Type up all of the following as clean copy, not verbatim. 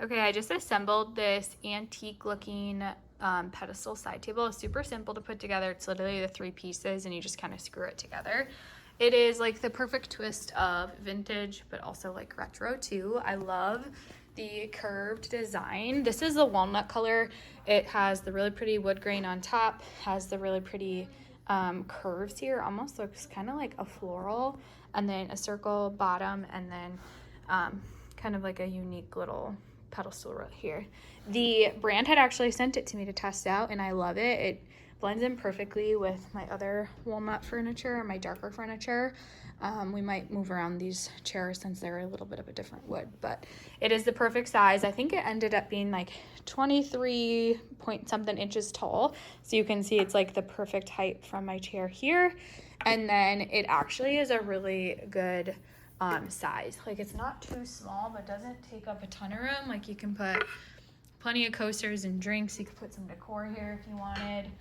Okay, I just assembled this antique looking pedestal side table. It's super simple to put together. It's literally the 3 pieces and you just kind of screw it together. It is like the perfect twist of vintage, but also like retro too. I love the curved design. This is the walnut color. It has the really pretty wood grain on top, has the really pretty curves here. Almost looks kind of like a floral, and then a circle bottom, and then kind of like a unique little pedestal right here. The brand had actually sent it to me to test out, and I love it. It blends in perfectly with my other walnut furniture or my darker furniture. We might move around these chairs since they're a little bit of a different wood, but it is the perfect size. I think it ended up being like 23 point something inches tall. So you can see it's like the perfect height from my chair here. And then it actually is a really good size. Like it's not too small, but doesn't take up a ton of room. Like you can put plenty of coasters and drinks. You could put some decor here if you wanted.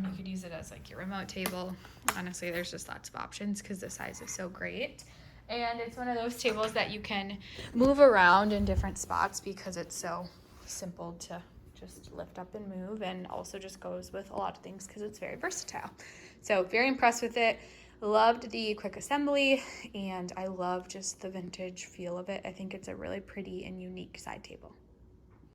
You could use it as like your remote table. Honestly, there's just lots of options because the size is so great. And it's one of those tables that you can move around in different spots because it's so simple to just lift up and move, and also just goes with a lot of things because it's very versatile. So very impressed with it. Loved the quick assembly, and I love just the vintage feel of it. I think it's a really pretty and unique side table.